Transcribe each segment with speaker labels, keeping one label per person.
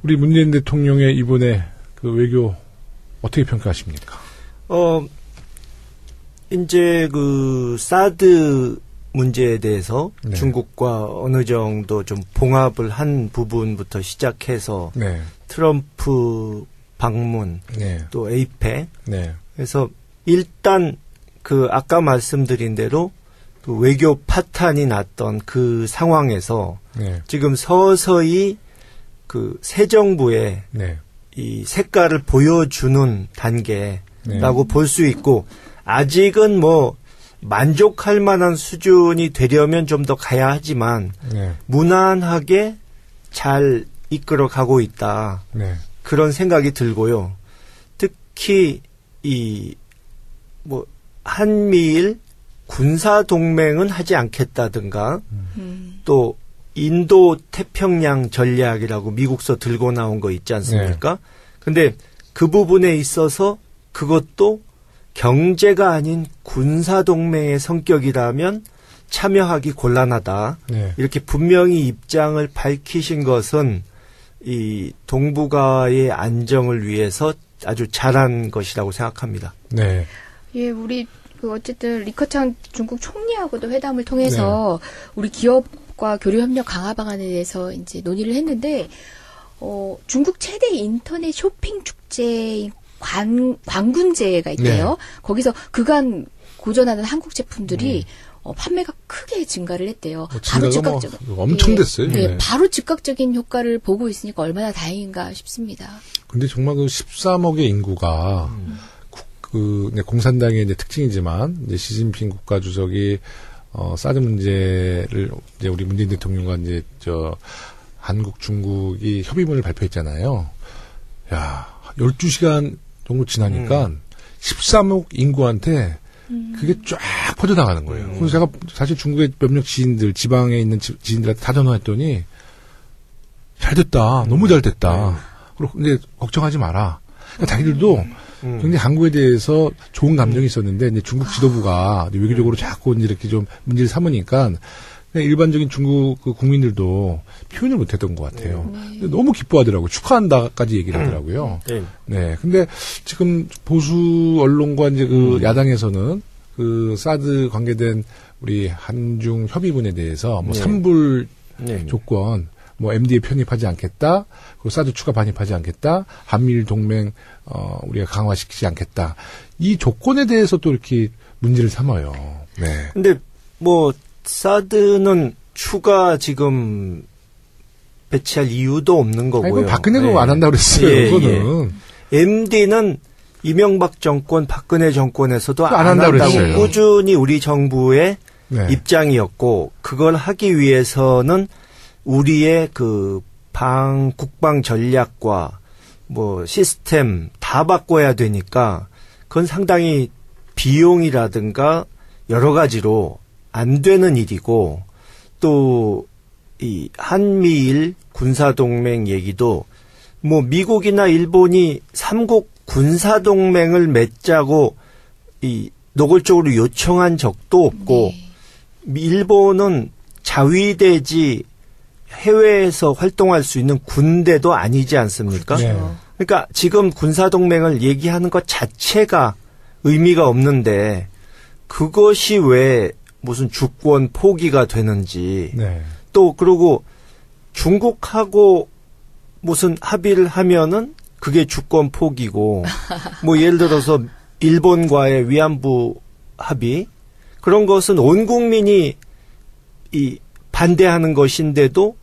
Speaker 1: 우리 문재인 대통령의 이번에 그 외교 어떻게 평가하십니까?
Speaker 2: 이제 그 사드 문제에 대해서
Speaker 1: 네.
Speaker 2: 중국과 어느 정도 좀 봉합을 한 부분부터 시작해서
Speaker 1: 네.
Speaker 2: 트럼프 방문
Speaker 1: 네.
Speaker 2: 또 에이펙
Speaker 1: 네.
Speaker 2: 그래서 일단 그 아까 말씀드린 대로 그 외교 파탄이 났던 그 상황에서
Speaker 1: 네.
Speaker 2: 지금 서서히 그 새 정부의
Speaker 1: 네.
Speaker 2: 이 색깔을 보여주는 단계라고
Speaker 1: 네.
Speaker 2: 볼 수 있고 아직은 뭐 만족할 만한 수준이 되려면 좀 더 가야 하지만
Speaker 1: 네.
Speaker 2: 무난하게 잘 이끌어 가고 있다.
Speaker 1: 네.
Speaker 2: 그런 생각이 들고요. 특히 이 뭐 한미일 군사 동맹은 하지 않겠다든가 또 인도 태평양 전략이라고 미국서 들고 나온 거 있지 않습니까? 근데 그 부분에 있어서 그것도 경제가 아닌 군사 동맹의 성격이라면 참여하기 곤란하다.
Speaker 1: 네.
Speaker 2: 이렇게 분명히 입장을 밝히신 것은 이 동북아의 안정을 위해서 아주 잘한 것이라고 생각합니다.
Speaker 1: 네.
Speaker 3: 예, 우리 어쨌든 리커창 중국 총리하고도 회담을 통해서 우리 기업과 교류 협력 강화 방안에 대해서 이제 논의를 했는데 중국 최대 인터넷 쇼핑 축제인 광군제가 있대요.
Speaker 1: 네.
Speaker 3: 거기서 그간 고전하는 한국 제품들이 판매가 크게 증가를 했대요. 바로 즉각적
Speaker 1: 엄청 됐어요.
Speaker 3: 네,
Speaker 1: 네.
Speaker 3: 바로 즉각적인 효과를 보고 있으니까 얼마나 다행인가 싶습니다.
Speaker 1: 근데 정말 그 13억의 인구가 네, 공산당의 이제 특징이지만 이제 시진핑 국가주석이 사드 문제를 이제 우리 문재인 대통령과 이제 한국 중국이 협의문을 발표했잖아요. 야, 12시간 정도 지나니까 13억 인구한테 그게 쫙 퍼져나가는 거예요. 그래서 제가 사실 중국의 몇몇 지인들, 지방에 있는 지인들한테 다 전화했더니 잘 됐다. 너무 잘 됐다. 그리고 근데 걱정하지 마라. 그러니까 자기들도 굉장히 한국에 대해서 좋은 감정이 있었는데 이제 중국 지도부가 이제 외교적으로 자꾸 이제 이렇게 좀 문제를 삼으니까 그냥 일반적인 중국 그 국민들도 표현을 못했던 것 같아요. 근데 너무 기뻐하더라고요. 축하한다까지 얘기를 하더라고요. 네. 근데 지금 보수 언론과 이제 그 야당에서는 그 사드 관계된 우리 한중 협의문에 대해서 뭐 삼불 조건, 뭐 MD에 편입하지 않겠다, 그리고 사드 추가 반입하지 않겠다, 한미일 동맹 우리가 강화시키지 않겠다. 이 조건에 대해서 또 이렇게 문제를 삼아요. 네.
Speaker 2: 근데 뭐 사드는 추가 지금 배치할 이유도 없는 거고요.
Speaker 1: 아니, 박근혜가 안 한다고 그랬어요. 그거는.
Speaker 2: MD는 이명박 정권, 박근혜 정권에서도 안 한다고
Speaker 1: 그랬어요.
Speaker 2: 꾸준히 우리 정부의 입장이었고 그걸 하기 위해서는 우리의 그 국방 전략과 뭐 시스템 다 바꿔야 되니까 그건 상당히 비용이라든가 여러 가지로 안 되는 일이고 또 이 한미일 군사동맹 얘기도 뭐 미국이나 일본이 삼국 군사동맹을 맺자고 이 노골적으로 요청한 적도 없고 일본은 자위대지 해외에서 활동할 수 있는 군대도 아니지 않습니까?
Speaker 3: 그렇죠.
Speaker 2: 그러니까 지금 군사동맹을 얘기하는 것 자체가 의미가 없는데 그것이 왜 무슨 주권 포기가 되는지 또 그리고 중국하고 무슨 합의를 하면은 그게 주권 포기고 뭐 예를 들어서 일본과의 위안부 합의 그런 것은 온 국민이 이 반대하는 것인데도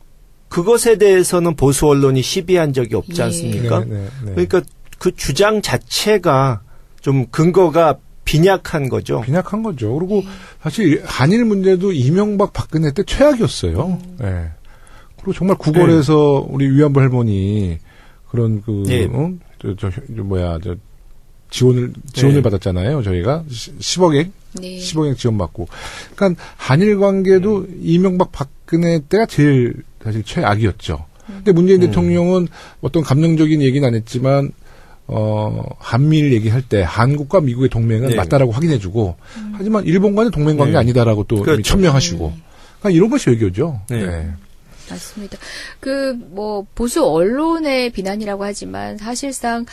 Speaker 2: 그것에 대해서는 보수 언론이 시비한 적이 없지 않습니까? 그러니까 그 주장 자체가 좀 근거가 빈약한 거죠.
Speaker 1: 빈약한 거죠. 그리고 사실 한일 문제도 이명박 박근혜 때 최악이었어요. 네. 그리고 정말 구걸에서 우리 위안부 할머니 그런 지원을 받았잖아요. 저희가 10억액 10억액 지원받고. 그러니까 한일 관계도 이명박 박근혜 때가 제일 사실 최악이었죠. 근데 문재인 대통령은 어떤 감정적인 얘기는 안 했지만 한미일 얘기할 때 한국과 미국의 동맹은 맞다라고 확인해주고 하지만 일본과는 동맹관계 아니다라고 또 천명하시고 그러니까 이런 것이 외교죠. 네.
Speaker 3: 맞습니다. 보수 언론의 비난이라고 하지만 사실상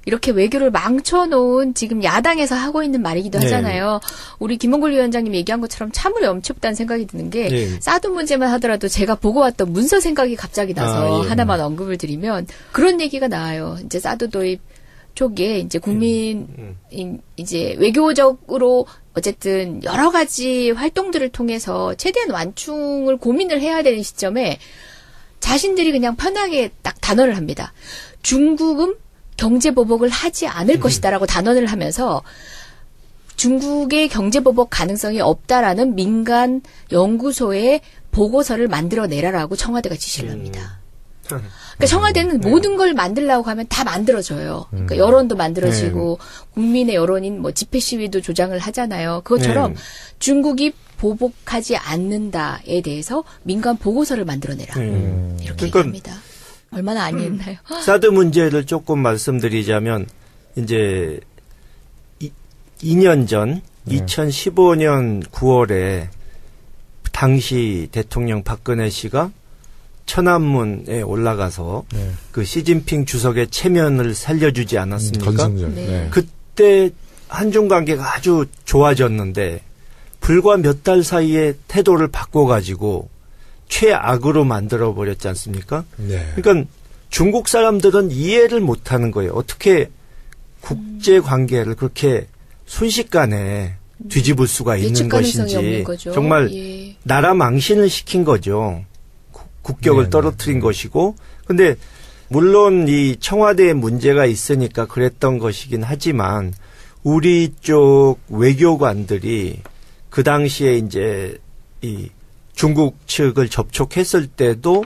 Speaker 3: 이렇게 외교를 망쳐놓은 지금 야당에서 하고 있는 말이기도 하잖아요. 우리 김홍걸 위원장님이 얘기한 것처럼 참으로 엄청난 생각이 드는 게 사드 문제만 하더라도 제가 보고 왔던 문서 생각이 갑자기 나서 하나만 언급을 드리면 그런 얘기가 나와요. 이제 사드 도입 초기에 이제 이제 외교적으로 어쨌든 여러 가지 활동들을 통해서 최대한 완충을 고민을 해야 되는 시점에 자신들이 그냥 편하게 딱 단언을 합니다. 중국은 경제보복을 하지 않을 것이다라고 단언을 하면서 중국의 경제보복 가능성이 없다라는 민간 연구소의 보고서를 만들어내라라고 청와대가 지시를 합니다. 그러니까 청와대는 모든 걸 만들려고 하면 다 만들어져요. 그러니까 여론도 만들어지고 국민의 여론인 집회 시위도 조장을 하잖아요. 그것처럼 중국이 보복하지 않는다에 대해서 민간 보고서를 만들어내라. 이렇게 얘기합니다. 얼마나 아니했나요?
Speaker 2: 사드 문제를 조금 말씀드리자면 이제 2년 전 2015년 9월에 당시 대통령 박근혜 씨가 천안문에 올라가서 그 시진핑 주석의 체면을 살려주지 않았습니까?
Speaker 1: 건승절.
Speaker 3: 네.
Speaker 2: 그때 한중 관계가 아주 좋아졌는데 불과 몇 달 사이에 태도를 바꿔가지고 최악으로 만들어버렸지 않습니까?
Speaker 1: 네.
Speaker 2: 그러니까 중국 사람들은 이해를 못하는 거예요. 어떻게 국제관계를 그렇게 순식간에 뒤집을 수가 있는 것인지 정말 나라 망신을 시킨 거죠. 국격을 떨어뜨린 것이고 근데 물론 이 청와대에 문제가 있으니까 그랬던 것이긴 하지만 우리 쪽 외교관들이 그 당시에 이제 이 중국 측을 접촉했을 때도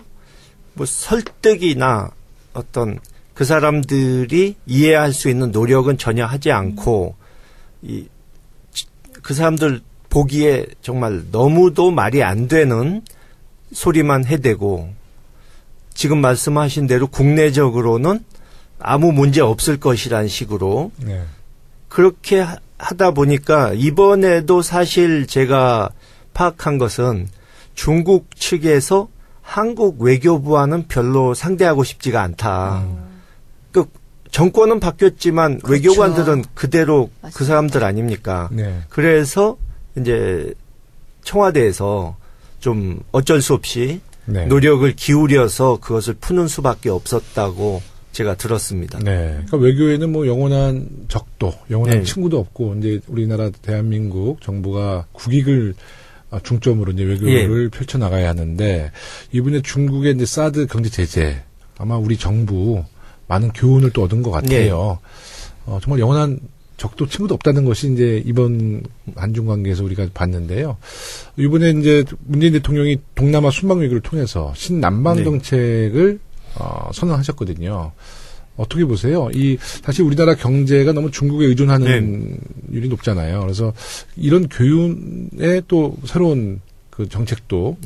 Speaker 2: 설득이나 어떤 그 사람들이 이해할 수 있는 노력은 전혀 하지 않고 그 사람들 보기에 정말 너무도 말이 안 되는 소리만 해대고 지금 말씀하신 대로 국내적으로는 아무 문제 없을 것이라는 식으로 그렇게 하다 보니까 이번에도 사실 제가 파악한 것은 중국 측에서 한국 외교부와는 별로 상대하고 싶지가 않다. 그 정권은 바뀌었지만 그렇죠. 외교관들은 그대로 맞습니다. 그 사람들 아닙니까? 그래서 이제 청와대에서 좀 어쩔 수 없이 노력을 기울여서 그것을 푸는 수밖에 없었다고 제가 들었습니다.
Speaker 1: 그러니까 외교에는 영원한 적도, 영원한 친구도 없고 이제 우리나라 대한민국 정부가 국익을 중점으로 이제 외교를 펼쳐 나가야 하는데 이번에 중국의 이제 사드 경제 제재 아마 우리 정부 많은 교훈을 또 얻은 것 같아요. 정말 영원한 적도 친구도 없다는 것이 이제 이번 한중 관계에서 우리가 봤는데요. 이번에 이제 문재인 대통령이 동남아 순방 외교를 통해서 신남방 정책을 선언하셨거든요. 어떻게 보세요? 사실 우리나라 경제가 너무 중국에 의존하는 율이 높잖아요. 그래서 이런 교훈에 또 새로운 그 정책도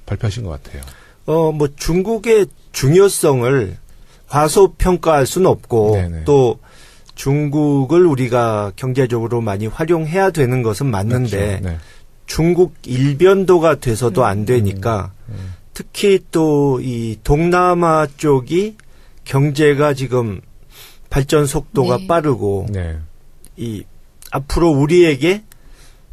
Speaker 1: 발표하신 것 같아요.
Speaker 2: 중국의 중요성을 과소평가할 수는 없고 또 중국을 우리가 경제적으로 많이 활용해야 되는 것은 맞는데 그렇죠. 중국 일변도가 돼서도 안 되니까 특히 또 이 동남아 쪽이 경제가 지금 발전 속도가 빠르고 이 앞으로 우리에게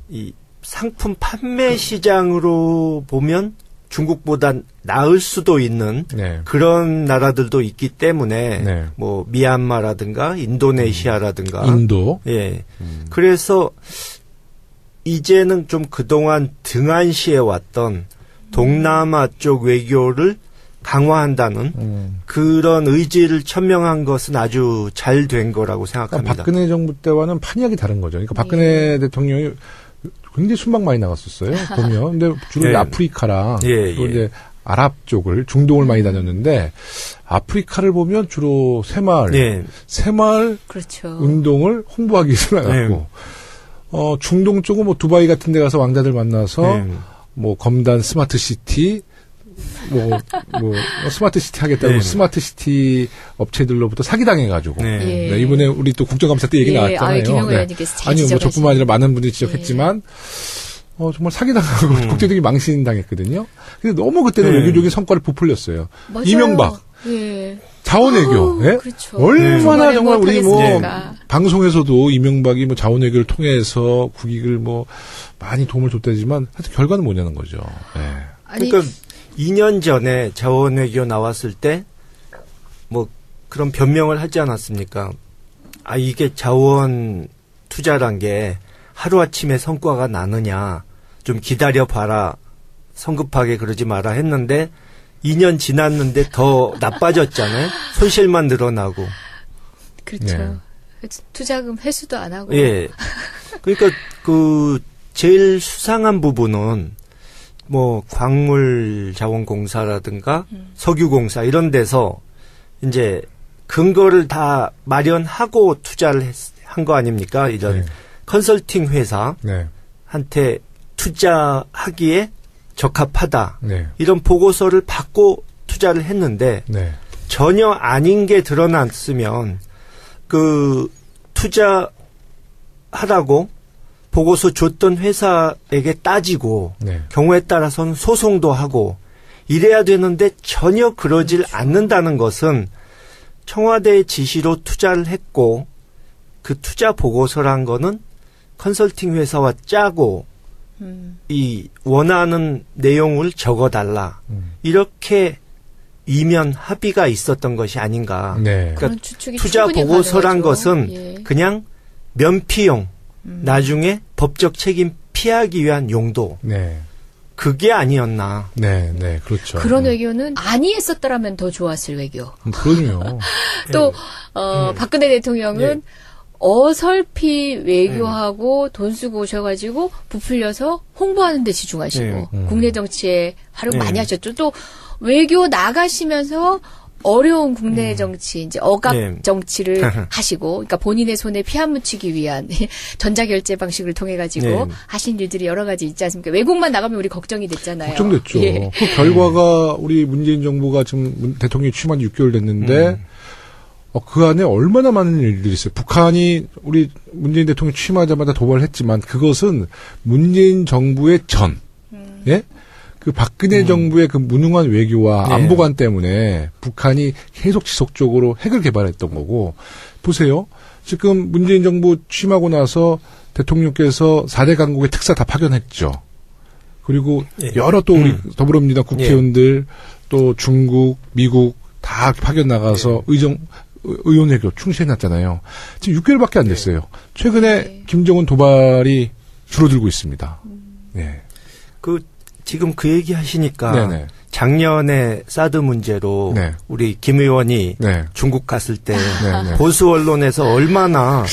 Speaker 2: 이 상품 판매 시장으로 보면 중국보다 나을 수도 있는 그런 나라들도 있기 때문에 미얀마라든가 인도네시아라든가
Speaker 1: 인도
Speaker 2: 그래서 이제는 좀 그동안 등한시해 왔던 동남아 쪽 외교를 강화한다는 그런 의지를 천명한 것은 아주 잘 된 거라고 생각합니다.
Speaker 1: 그러니까 박근혜 정부 때와는 판이하게 다른 거죠. 그러니까 박근혜 대통령이 굉장히 순방 많이 나갔었어요. 보면. 근데 주로 아프리카랑 또 이제 아랍 쪽을 중동을 많이 다녔는데 아프리카를 보면 주로 새마을
Speaker 3: 그렇죠.
Speaker 1: 운동을 홍보하기 위해서 나갔고 중동 쪽은 두바이 같은 데 가서 왕자들 만나서 검단 스마트 시티 스마트 시티 하겠다고 스마트 시티 업체들로부터 사기당해가지고 이번에 우리 또 국정감사 때 얘기 나왔잖아요.
Speaker 3: 김영우 의원님께서 잘
Speaker 1: 아니요, 저뿐만 아니라 많은 분들이 지적했지만 정말 사기당하고 국제적인 망신당했거든요. 근데 너무 그때는 외교적인 성과를 부풀렸어요.
Speaker 3: 맞아요.
Speaker 1: 이명박.
Speaker 3: 예.
Speaker 1: 자원외교. 예?
Speaker 3: 그렇죠.
Speaker 1: 얼마나 정말 우리
Speaker 3: 못하겠습니까?
Speaker 1: 방송에서도 이명박이 자원외교를 통해서 국익을 많이 도움을 줬다지만 하여튼 결과는 뭐냐는 거죠. 예.
Speaker 2: 그러니까 2년 전에 자원외교 나왔을 때 그런 변명을 하지 않았습니까? 이게 자원 투자란 게 하루아침에 성과가 나느냐. 좀 기다려봐라. 성급하게 그러지 마라 했는데 2년 지났는데 더 나빠졌잖아요. 손실만 늘어나고.
Speaker 3: 그렇죠.
Speaker 1: 네.
Speaker 3: 투자금 회수도 안 하고.
Speaker 2: 예. 그러니까 제일 수상한 부분은 광물자원공사라든가 석유공사 이런 데서 이제 근거를 다 마련하고 투자를 한 거 아닙니까? 이런 컨설팅 회사한테 투자하기에 적합하다. 이런 보고서를 받고 투자를 했는데 전혀 아닌 게 드러났으면 투자하라고 보고서 줬던 회사에게 따지고 경우에 따라서는 소송도 하고 이래야 되는데 전혀 그러질 않는다는 것은 청와대의 지시로 투자를 했고 그 투자 보고서란 거는 컨설팅 회사와 짜고 이 원하는 내용을 적어달라. 이렇게 이면 합의가 있었던 것이 아닌가. 그러니까 투자 보고서란 것은 그냥 면피용, 나중에 법적 책임 피하기 위한 용도. 그게 아니었나.
Speaker 1: 그렇죠.
Speaker 3: 그런 외교는 아니 했었더라면 더 좋았을 외교.
Speaker 1: 그럼요.
Speaker 3: 또 박근혜 대통령은 어설피 외교하고 돈 쓰고 오셔가지고 부풀려서 홍보하는 데 집중하시고 국내 정치에 활용 많이 하셨죠. 또 외교 나가시면서 어려운 국내 정치, 이제 억압 정치를 하시고, 그러니까 본인의 손에 피 안 묻히기 위한 전자결제 방식을 통해가지고 하신 일들이 여러 가지 있지 않습니까? 외국만 나가면 우리 걱정이 됐잖아요.
Speaker 1: 걱정됐죠. 그 결과가 우리 문재인 정부가 지금 대통령이 취임한 6개월 됐는데, 그 안에 얼마나 많은 일들이 있어요. 북한이 우리 문재인 대통령 취임하자마자 도발을 했지만 그것은 문재인 정부의 예? 그 박근혜 정부의 그 무능한 외교와 안보관 때문에 북한이 계속 지속적으로 핵을 개발했던 거고, 보세요. 지금 문재인 정부 취임하고 나서 대통령께서 4대 강국의 특사 다 파견했죠. 그리고 여러 또 우리 더불어민주당 국회의원들 또 중국, 미국 다 파견 나가서 의원 외교 충실해놨잖아요. 지금 6개월밖에 안 됐어요. 최근에 김정은 도발이 줄어들고 있습니다.
Speaker 2: 지금 그 얘기 하시니까 작년에 사드 문제로 우리 김 의원이 중국 갔을 때 보수 언론에서 얼마나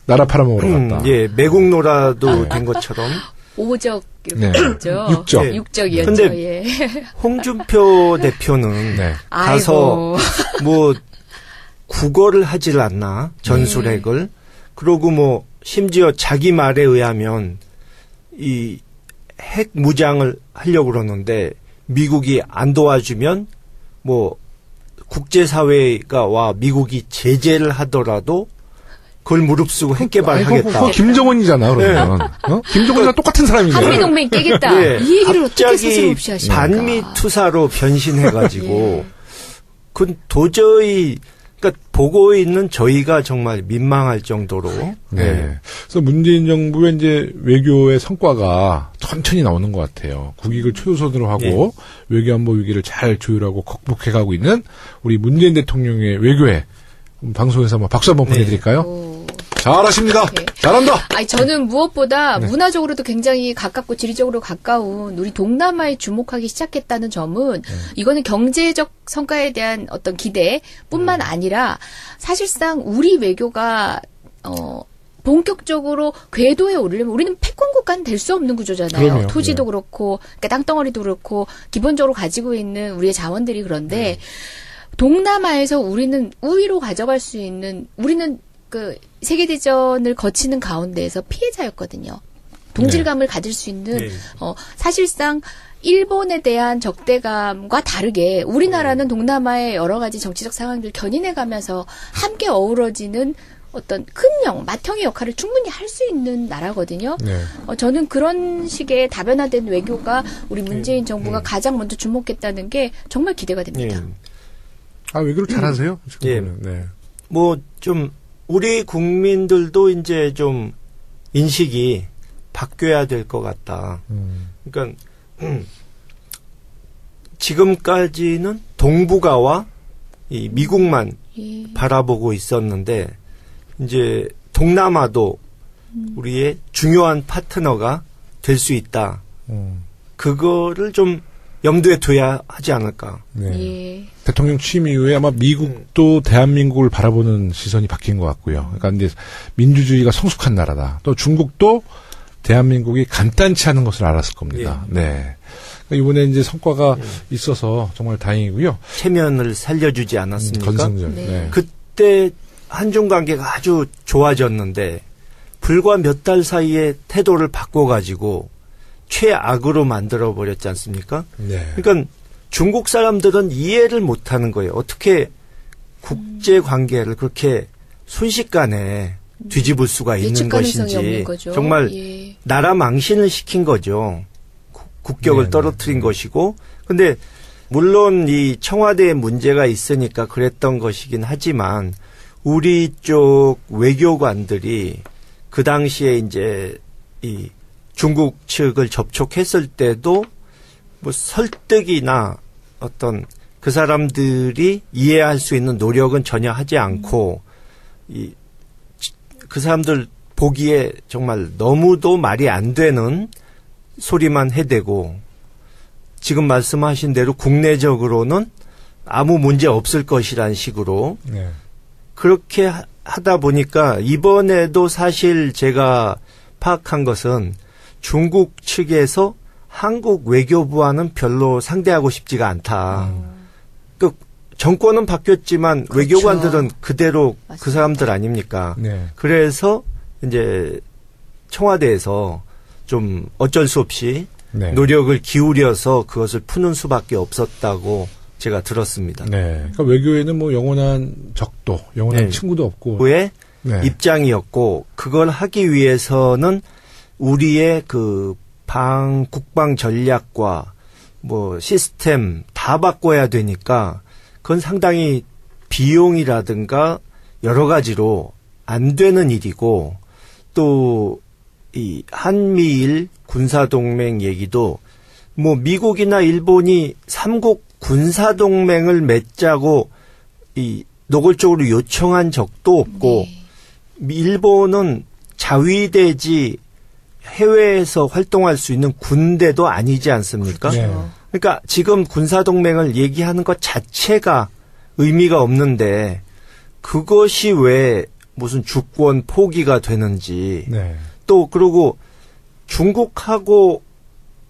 Speaker 1: 나라 팔아먹으러 갔다.
Speaker 2: 매국노라도 된 것처럼
Speaker 3: 5적 이렇게 했죠. 6적이었죠.
Speaker 2: 근데 홍준표 대표는 가서 국어를 하질 않나 전술핵을. 그러고 심지어 자기 말에 의하면 이 핵 무장을 하려고 그러는데 미국이 안 도와주면 국제사회가 미국이 제재를 하더라도 그걸 무릅쓰고 핵 개발하겠다.
Speaker 1: 김정은이잖아, 그러면. 김정은이랑 똑같은 사람이네.
Speaker 3: 한미동맹 깨겠다. 이 얘기를 어떻게 스스로 없이 하십니까?
Speaker 2: 반미 투사로 변신해가지고 그건 도저히 그러니까 보고 있는 저희가 정말 민망할 정도로.
Speaker 1: 그래서 문재인 정부의 이제 외교의 성과가 천천히 나오는 것 같아요. 국익을 최우선으로 하고 외교안보 위기를 잘 조율하고 극복해가고 있는 우리 문재인 대통령의 외교에 방송에서 박수 한번 보내드릴까요? 잘하십니다. 잘한다.
Speaker 3: 저는 무엇보다 문화적으로도 굉장히 가깝고 지리적으로 가까운 우리 동남아에 주목하기 시작했다는 점은 이거는 경제적 성과에 대한 어떤 기대뿐만 아니라 사실상 우리 외교가 본격적으로 궤도에 오르려면 우리는 패권 국가는 될 수 없는 구조잖아요.
Speaker 1: 그럼요.
Speaker 3: 토지도 그렇고 그러니까 땅덩어리도 그렇고 기본적으로 가지고 있는 우리의 자원들이 그런데 동남아에서 우리는 우위로 가져갈 수 있는 우리는 그 세계대전을 거치는 가운데에서 피해자였거든요. 동질감을 가질 수 있는 사실상 일본에 대한 적대감과 다르게 우리나라는 동남아의 여러 가지 정치적 상황들 견인해가면서 함께 어우러지는 어떤 큰 맏형의 역할을 충분히 할 수 있는 나라거든요.
Speaker 1: 네.
Speaker 3: 저는 그런 식의 다변화된 외교가 우리 문재인 정부가 가장 먼저 주목했다는 게 정말 기대가 됩니다.
Speaker 1: 외교를 잘하세요?
Speaker 2: 예.
Speaker 1: 네.
Speaker 2: 뭐 좀 우리 국민들도 이제 좀 인식이 바뀌어야 될 것 같다. 그러니까 지금까지는 동북아와 이 미국만 바라보고 있었는데 이제 동남아도 우리의 중요한 파트너가 될 수 있다. 그거를 좀 염두에 둬야 하지 않을까.
Speaker 3: 예.
Speaker 1: 대통령 취임 이후에 아마 미국도 대한민국을 바라보는 시선이 바뀐 것 같고요. 그러니까 이제 민주주의가 성숙한 나라다. 또 중국도 대한민국이 간단치 않은 것을 알았을 겁니다. 네. 이번에 이제 성과가 있어서 정말 다행이고요.
Speaker 2: 체면을 살려주지 않았습니까?
Speaker 1: 건승절.
Speaker 3: 네.
Speaker 1: 네.
Speaker 2: 그때 한중 관계가 아주 좋아졌는데 불과 몇 달 사이에 태도를 바꿔가지고 최악으로 만들어 버렸지 않습니까?
Speaker 1: 네.
Speaker 2: 그러니까 중국 사람들은 이해를 못하는 거예요. 어떻게 국제 관계를 그렇게 순식간에 뒤집을 수가 있는 것인지
Speaker 3: 없는 거죠.
Speaker 2: 정말
Speaker 3: 예.
Speaker 2: 나라 망신을 시킨 거죠. 국격을
Speaker 1: 네,
Speaker 2: 떨어뜨린 것이고, 근데 물론 이 청와대에 문제가 있으니까 그랬던 것이긴 하지만 우리 쪽 외교관들이 그 당시에 이제 이 중국 측을 접촉했을 때도 뭐 설득이나 어떤 그 사람들이 이해할 수 있는 노력은 전혀 하지 않고 그 사람들 보기에 정말 너무도 말이 안 되는 소리만 해대고 지금 말씀하신 대로 국내적으로는 아무 문제 없을 것이라는 식으로
Speaker 1: 네.
Speaker 2: 그렇게 하다 보니까 이번에도 사실 제가 파악한 것은 중국 측에서 한국 외교부와는 별로 상대하고 싶지가 않다. 그 정권은 바뀌었지만
Speaker 3: 그렇죠.
Speaker 2: 외교관들은 그대로
Speaker 3: 맞습니다.
Speaker 2: 그 사람들 아닙니까?
Speaker 1: 네.
Speaker 2: 그래서 이제 청와대에서 좀 어쩔 수 없이
Speaker 1: 네.
Speaker 2: 노력을 기울여서 그것을 푸는 수밖에 없었다고 제가 들었습니다.
Speaker 1: 네. 그러니까 외교에는 뭐 영원한 적도, 영원한
Speaker 2: 네.
Speaker 1: 친구도 없고.
Speaker 2: 그의
Speaker 1: 네.
Speaker 2: 입장이었고 그걸 하기 위해서는 우리의 그 국방 전략과 뭐 시스템 다 바꿔야 되니까 그건 상당히 비용이라든가 여러 가지로 안 되는 일이고 또 이 한미일 군사동맹 얘기도 뭐 미국이나 일본이 삼국 군사동맹을 맺자고 이 노골적으로 요청한 적도 없고 일본은 자위대지 해외에서 활동할 수 있는 군대도 아니지 않습니까?
Speaker 1: 네.
Speaker 2: 그러니까 지금 군사동맹을 얘기하는 것 자체가 의미가 없는데 그것이 왜 무슨 주권 포기가 되는지
Speaker 1: 네.
Speaker 2: 또 그리고 중국하고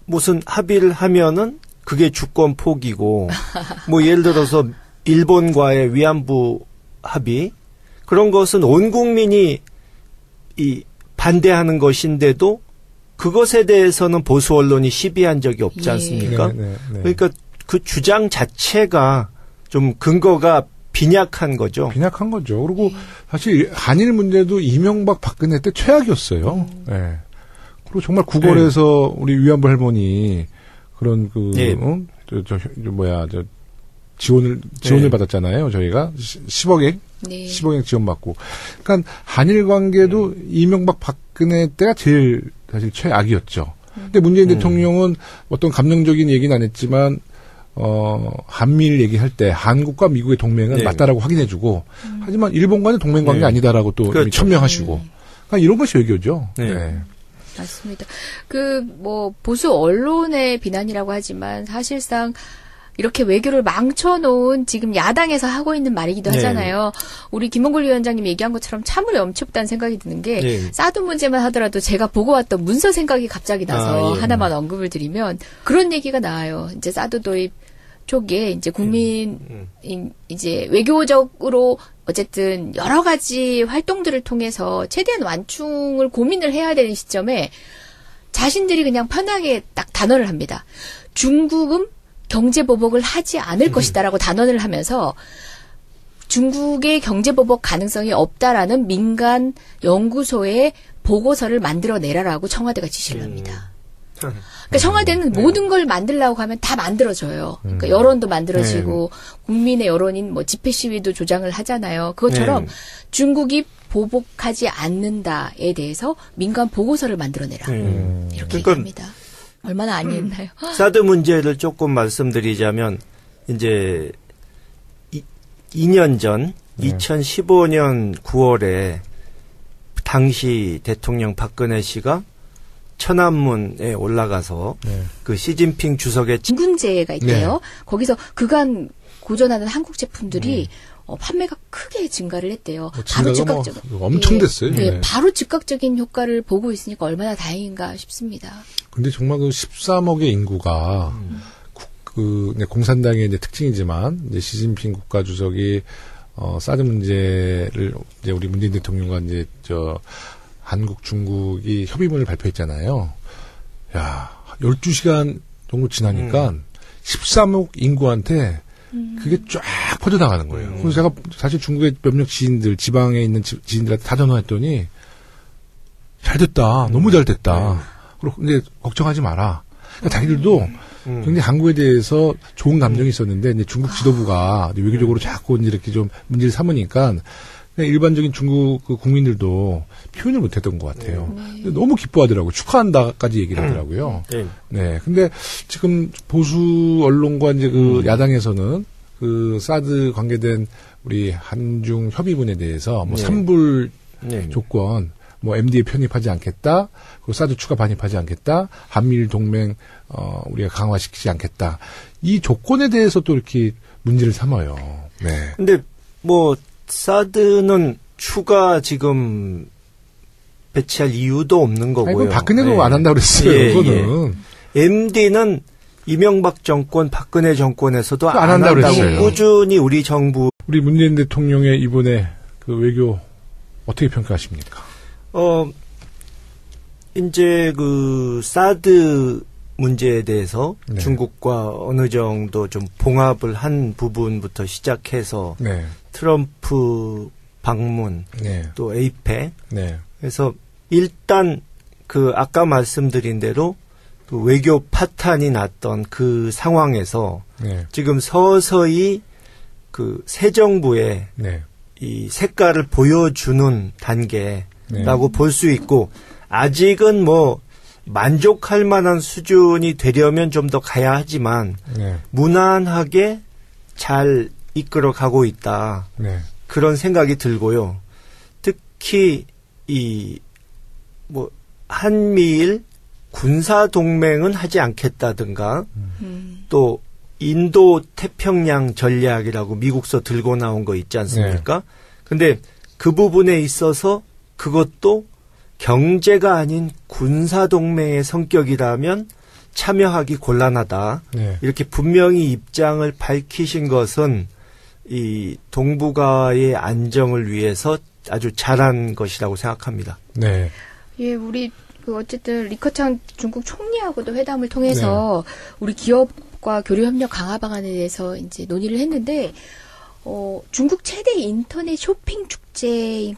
Speaker 2: 무슨 합의를 하면은 그게 주권 포기고 뭐 예를 들어서 일본과의 위안부 합의 그런 것은 온 국민이 이 반대하는 것인데도 그것에 대해서는 보수 언론이 시비한 적이 없지 않습니까?
Speaker 1: 네, 네, 네.
Speaker 2: 그러니까 그 주장 자체가 좀 근거가 빈약한 거죠.
Speaker 1: 빈약한 거죠. 그리고 사실 한일 문제도 이명박 박근혜 때 최악이었어요. 네. 그리고 정말 구걸해서 우리 위안부 할머니 그런 그 지원을 받았잖아요. 저희가 10억엔
Speaker 3: 네.
Speaker 1: 10억엔 지원받고. 그러니까 한일 관계도 이명박 박근혜 때가 제일 사실 최악이었죠. 근데 문재인 대통령은 어떤 감정적인 얘기는 안 했지만 한미일 얘기할 때 한국과 미국의 동맹은
Speaker 2: 네.
Speaker 1: 맞다라고 확인해주고 하지만 일본과는 동맹 관계
Speaker 2: 네.
Speaker 1: 아니다라고 또
Speaker 2: 그렇죠.
Speaker 1: 천명하시고 그러니까 이런 것이 외교죠.
Speaker 2: 네.
Speaker 1: 네.
Speaker 3: 맞습니다. 뭐 보수 언론의 비난이라고 하지만 사실상 이렇게 외교를 망쳐놓은 지금 야당에서 하고 있는 말이기도
Speaker 2: 네.
Speaker 3: 하잖아요. 우리 김홍걸 위원장님이 얘기한 것처럼 참으로 엄청다는 생각이 드는 게
Speaker 2: 네.
Speaker 3: 사드 문제만 하더라도 제가 보고 왔던 문서 생각이 갑자기 나서
Speaker 2: 예.
Speaker 3: 하나만 언급을 드리면 그런 얘기가 나와요. 이제 사드 도입 초기에 이제 국민 이제 외교적으로 어쨌든 여러 가지 활동들을 통해서 최대한 완충을 고민을 해야 되는 시점에 자신들이 그냥 편하게 딱 단언을 합니다. 중국은 경제 보복을 하지 않을 것이다라고 단언을 하면서 중국의 경제보복 가능성이 없다라는 민간 연구소의 보고서를 만들어내라라고 청와대가 지시를 합니다. 그러니까 청와대는 모든 걸 만들려고 하면 다 만들어져요. 그러니까 여론도 만들어지고 국민의 여론인 뭐 집회 시위도 조장을 하잖아요. 그것처럼 중국이 보복하지 않는다에 대해서 민간 보고서를 만들어내라. 이렇게 얘기합니다. 얼마나 아니했나요?
Speaker 2: 사드 문제를 조금 말씀드리자면 이제 2년 전 2015년 9월에 당시 대통령 박근혜 씨가 천안문에 올라가서 그 시진핑 주석의
Speaker 3: 진군제가 있대요. 거기서 그간 고전하는 한국 제품들이 판매가 크게 증가를 했대요. 바로 즉각적
Speaker 1: 엄청 됐어요.
Speaker 3: 바로 즉각적인 효과를 보고 있으니까 얼마나 다행인가 싶습니다.
Speaker 1: 근데 정말 그 13억의 인구가 공산당의 이제 특징이지만 이제 시진핑 국가주석이 사드 문제를 이제 우리 문재인 대통령과 이제 한국, 중국이 협의문을 발표했잖아요. 야, 12시간 정도 지나니까 13억 인구한테 그게 쫙 퍼져나가는 거예요. 그래서 제가 사실 중국의 몇몇 지인들, 지방에 있는 지인들한테 다 전화했더니 잘 됐다. 너무 잘 됐다. 그리고 근데 걱정하지 마라. 그러니까 자기들도 굉장히 한국에 대해서 좋은 감정이 있었는데 이제 중국 지도부가 외교적으로 자꾸 이렇게 좀 문제를 삼으니까 일반적인 중국 그 국민들도 표현을 못했던 것 같아요. 너무 기뻐하더라고요. 축하한다까지 얘기를 하더라고요. 네. 근데 지금 보수 언론과 이제 그 야당에서는 그 사드 관계된 우리 한중 협의문에 대해서 뭐 산불 조건, 뭐 MD에 편입하지 않겠다, 그리고 사드 추가 반입하지 않겠다, 한미일 동맹 우리가 강화시키지 않겠다. 이 조건에 대해서 또 이렇게 문제를 삼아요. 네.
Speaker 2: 근데 뭐 사드는 추가 지금 배치할 이유도 없는 거고요.
Speaker 1: 아니, 박근혜도 안 한다고 그랬어요. 그거는.
Speaker 2: MD는 이명박 정권, 박근혜 정권에서도 안 한다고
Speaker 1: 그랬어요.
Speaker 2: 꾸준히 우리 정부.
Speaker 1: 우리 문재인 대통령의 이번에 그 외교 어떻게 평가하십니까?
Speaker 2: 이제 그 사드 문제에 대해서 중국과 어느 정도 좀 봉합을 한 부분부터 시작해서 트럼프 방문, 또 에이펙. 그래서 일단 그 아까 말씀드린 대로 그 외교 파탄이 났던 그 상황에서 지금 서서히 그 새 정부의 이 색깔을 보여주는 단계라고 볼 수 있고, 아직은 뭐 만족할 만한 수준이 되려면 좀 더 가야 하지만 무난하게 잘 이끌어 가고 있다. 그런 생각이 들고요. 특히 이 뭐 한미일 군사 동맹은 하지 않겠다든가 또 인도 태평양 전략이라고 미국서 들고 나온 거 있지 않습니까? 근데 그 부분에 있어서 그것도 경제가 아닌 군사 동맹의 성격이라면 참여하기 곤란하다. 이렇게 분명히 입장을 밝히신 것은 이 동북아의 안정을 위해서 아주 잘한 것이라고 생각합니다.
Speaker 3: 예, 우리 어쨌든 리커창 중국 총리하고도 회담을 통해서 우리 기업과 교류 협력 강화 방안에 대해서 이제 논의를 했는데 중국 최대 인터넷 쇼핑 축제인